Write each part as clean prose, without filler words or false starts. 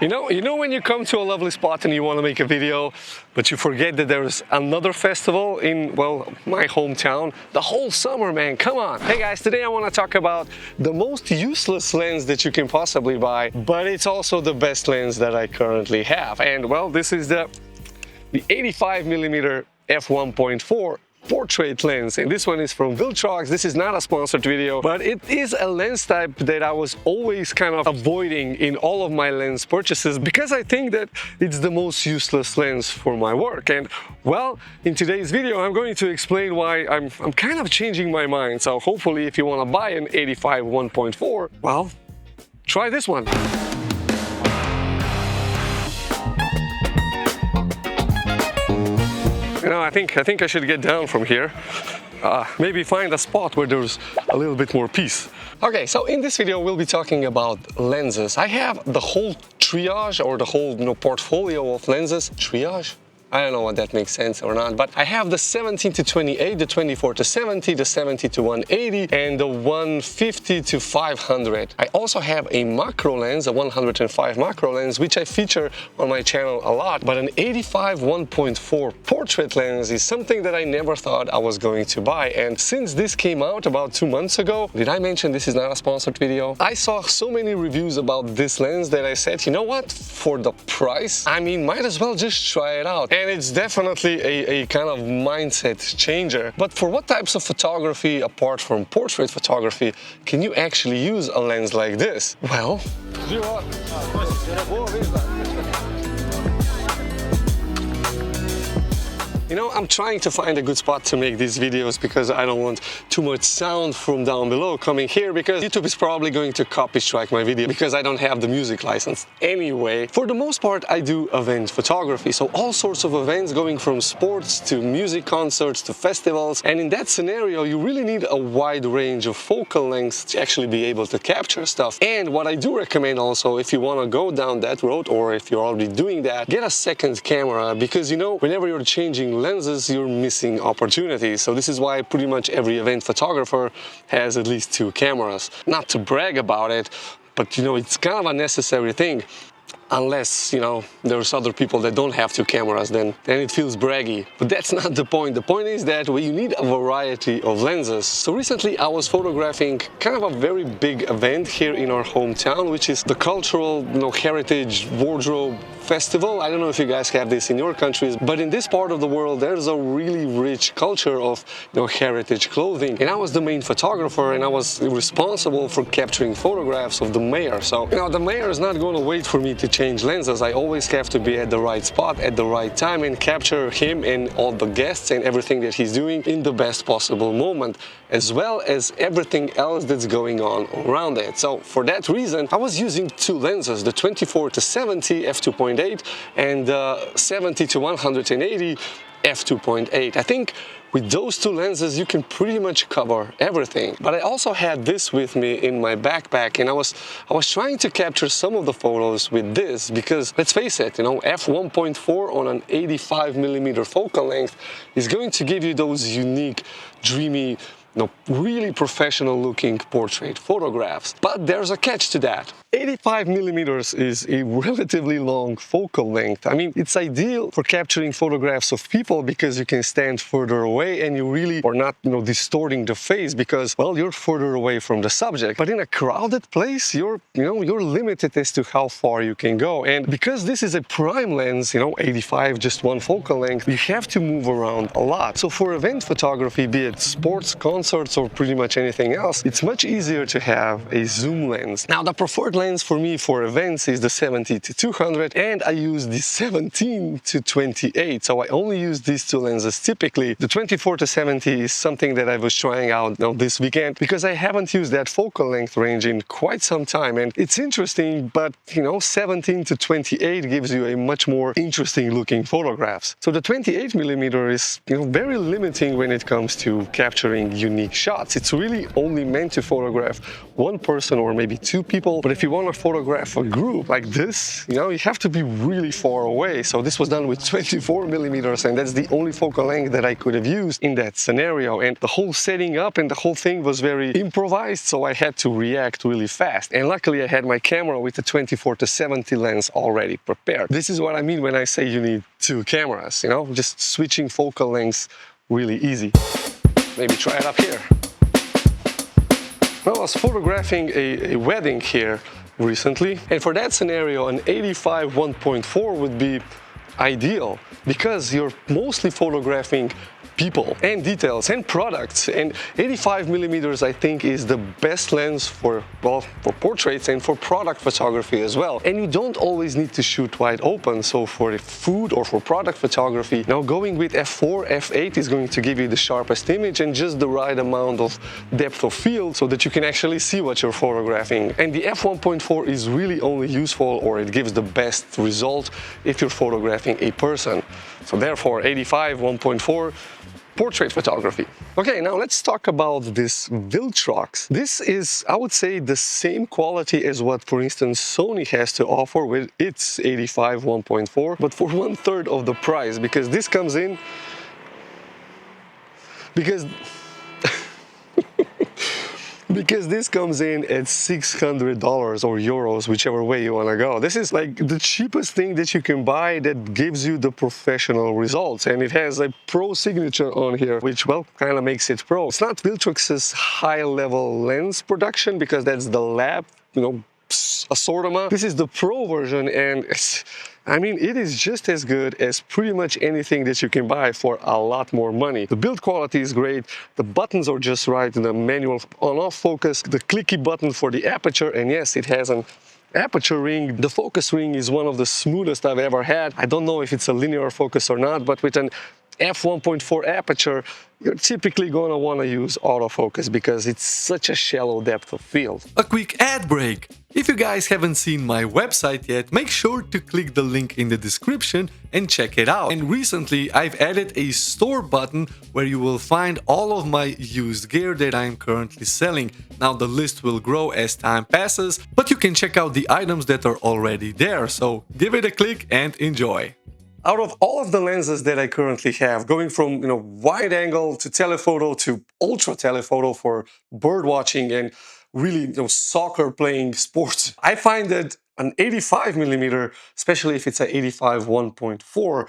You know when you come to a lovely spot and you want to make a video, but you forget that there's another festival in, well, my hometown, the whole summer, man, come on. Hey guys, today I want to talk about the most useless lens that you can possibly buy, but it's also the best lens that I currently have. And well, this is the 85mm f1.4 portrait lens, and this one is from Viltrox. This is not a sponsored video, but it is a lens type that I was always kind of avoiding in all of my lens purchases because I think that it's the most useless lens for my work. And well, in today's video I'm going to explain why I'm kind of changing my mind. So hopefully if you want to buy an 85 1.4, well, try this one. You know, I think I should get down from here. Maybe find a spot where there's a little bit more peace. Okay, so in this video we'll be talking about lenses. I have the whole triage or the whole portfolio of lenses. Triage? I don't know what that makes sense or not, but I have the 17 to 28, the 24 to 70, the 70 to 180, and the 150 to 500. I also have a macro lens, a 105 macro lens, which I feature on my channel a lot, but an 85 1.4 portrait lens is something that I never thought I was going to buy. And since this came out about 2 months ago, did I mention this is not a sponsored video? I saw so many reviews about this lens that I said, you know what, for the price, I mean, might as well just try it out. And it's definitely a kind of mindset changer. But for what types of photography, apart from portrait photography, can you actually use a lens like this? Well, you know, I'm trying to find a good spot to make these videos because I don't want too much sound from down below coming here, because YouTube is probably going to copy strike my video because I don't have the music license. Anyway, for the most part, I do event photography. So all sorts of events, going from sports to music concerts to festivals. And in that scenario, you really need a wide range of focal lengths to actually be able to capture stuff. And what I do recommend also, if you want to go down that road, or if you're already doing that, get a second camera, because you know, whenever you're changing lenses, you're missing opportunities. So this is why pretty much every event photographer has at least 2 cameras. Not to brag about it, but you know, it's kind of a necessary thing. Unless, you know, there's other people that don't have 2 cameras, then it feels braggy. But that's not the point. The point is that you need a variety of lenses. So recently I was photographing kind of a very big event here in our hometown, which is the cultural, heritage wardrobe festival. I don't know if you guys have this in your countries, but in this part of the world there's a really rich culture of heritage clothing. And I was the main photographer, and I was responsible for capturing photographs of the mayor. So the mayor is not going to wait for me to change lenses. I always have to be at the right spot at the right time and capture him and all the guests and everything that he's doing in the best possible moment, as well as everything else that's going on around it. So for that reason, I was using 2 lenses, the 24 to 70 f2.8 and the 70 to 180 f2.8. I think with those 2 lenses you can pretty much cover everything. But I also had this with me in my backpack, and I was trying to capture some of the photos with this because, let's face it, f1.4 on an 85mm focal length is going to give you those unique, dreamy, really professional looking portrait photographs. But there's a catch to that. 85mm is a relatively long focal length. I mean, it's ideal for capturing photographs of people because you can stand further away and you really are not, distorting the face because, well, you're further away from the subject. But in a crowded place, you're limited as to how far you can go. And because this is a prime lens, 85, just one focal length, you have to move around a lot. So for event photography, be it sports, concerts, or pretty much anything else, it's much easier to have a zoom lens. Now, the preferred lens for me for events is the 70 to 200, and I use the 17 to 28. So I only use these 2 lenses typically. The 24 to 70 is something that I was trying out this weekend because I haven't used that focal length range in quite some time, and it's interesting, but 17 to 28 gives you a much more interesting looking photographs. So the 28mm is very limiting when it comes to capturing unique shots. It's really only meant to photograph one person or maybe 2 people, but if you want to photograph a group like this, you know, you have to be really far away. So this was done with 24mm, and that's the only focal length that I could have used in that scenario. And the whole setting up and the whole thing was very improvised, so I had to react really fast. And luckily I had my camera with the 24-70 lens already prepared. This is what I mean when I say you need two cameras, you know, just switching focal lengths really easy. Maybe try it up here. Well, I was photographing a wedding here recently, and for that scenario an 85 1.4 would be ideal because you're mostly photographing people and details and products, and 85mm I think is the best lens for, well, for portraits and for product photography as well. And you don't always need to shoot wide open, so for food or for product photography, now going with f4, f8 is going to give you the sharpest image and just the right amount of depth of field so that you can actually see what you're photographing. And the f1.4 is really only useful, or it gives the best result, if you're photographing a person. So therefore 85 1.4 portrait photography. Okay, now let's talk about this Viltrox. This is, I would say, the same quality as what, for instance, Sony has to offer with its 85 1.4, but for 1/3 of the price, because this comes in, because this comes in at $600 or euros, whichever way you want to go. This is like the cheapest thing that you can buy that gives you the professional results, and it has a pro signature on here, which, well, kind of makes it pro. It's not Viltrox's high-level lens production, because that's the lab, you know, assortment. This is the pro version, and I mean, it is just as good as pretty much anything that you can buy for a lot more money. The build quality is great, the buttons are just right, the manual on-off focus, the clicky button for the aperture, and yes, it has an aperture ring. The focus ring is one of the smoothest I've ever had. I don't know if it's a linear focus or not, but with an f1.4 aperture, you're typically going to want to use autofocus because it's such a shallow depth of field. A quick ad break. If you guys haven't seen my website yet, make sure to click the link in the description and check it out. And recently I've added a store button where you will find all of my used gear that I'm currently selling. Now the list will grow as time passes, but you can check out the items that are already there, so give it a click and enjoy. Out of all of the lenses that I currently have, going from, you know, wide angle to telephoto to ultra telephoto for bird watching and really, you know, soccer playing sports, I find that an 85mm, especially if it's an 85 1.4,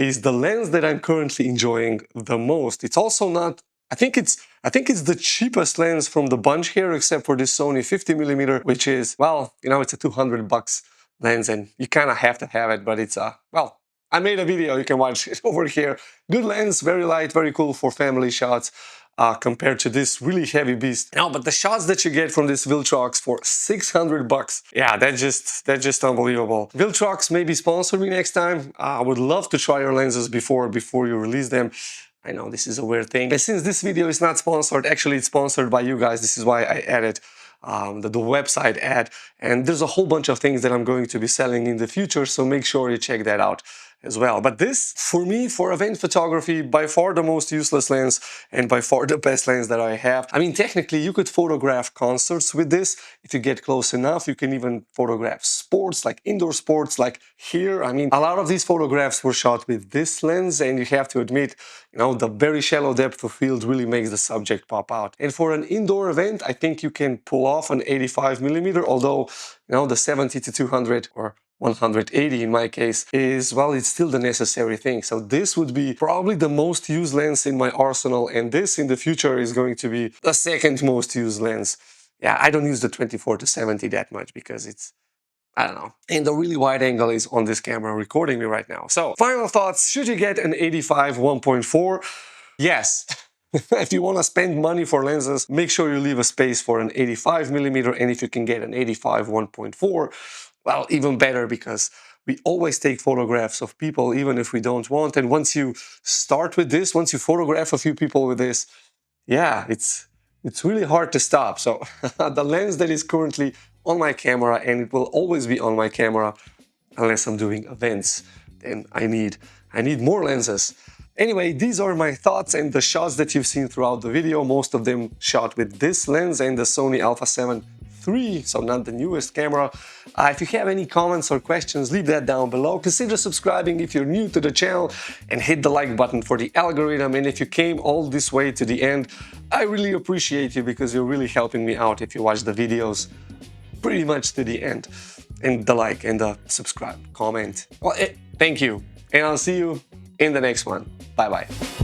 is the lens that I'm currently enjoying the most. It's also not, I think it's the cheapest lens from the bunch here, except for this Sony 50mm, which is, well, you know, it's a $200 lens and you kind of have to have it, but it's well, I made a video, you can watch it over here. Good lens, very light, very cool for family shots compared to this really heavy beast. No, but the shots that you get from this Viltrox for $600, yeah, that's just unbelievable. Viltrox, maybe sponsor me next time. I would love to try your lenses before you release them. I know this is a weird thing. And since this video is not sponsored, actually it's sponsored by you guys. This is why I added the website ad. And there's a whole bunch of things that I'm going to be selling in the future, so make sure you check that out as well. But this, for me, for event photography, by far the most useless lens and by far the best lens that I have. I mean, technically you could photograph concerts with this if you get close enough. You can even photograph sports, like indoor sports, like here. I mean, a lot of these photographs were shot with this lens, and you have to admit, you know, the very shallow depth of field really makes the subject pop out. And for an indoor event, I think you can pull off an 85mm, although, you know, the 70-200 or 180 in my case is, well, it's still the necessary thing. So this would be probably the most used lens in my arsenal, and this in the future is going to be the second most used lens. Yeah, I don't use the 24-70 that much because it's, I don't know. And the really wide angle is on this camera recording me right now. So final thoughts, should you get an 85 1.4? Yes. If you want to spend money for lenses, make sure you leave a space for an 85mm, and if you can get an 85 1.4, well, even better, because we always take photographs of people even if we don't want. And once you start with this, once you photograph a few people with this, yeah, it's really hard to stop. So the lens that is currently on my camera, and it will always be on my camera unless I'm doing events, then I need more lenses. Anyway, these are my thoughts and the shots that you've seen throughout the video, most of them shot with this lens and the Sony Alpha 7 3, so not the newest camera. If you have any comments or questions, leave that down below. Consider subscribing if you're new to the channel and hit the like button for the algorithm. And if you came all this way to the end, I really appreciate you because you're really helping me out if you watch the videos pretty much to the end. And the like and the subscribe, comment. Well, thank you. And I'll see you in the next one. Bye bye.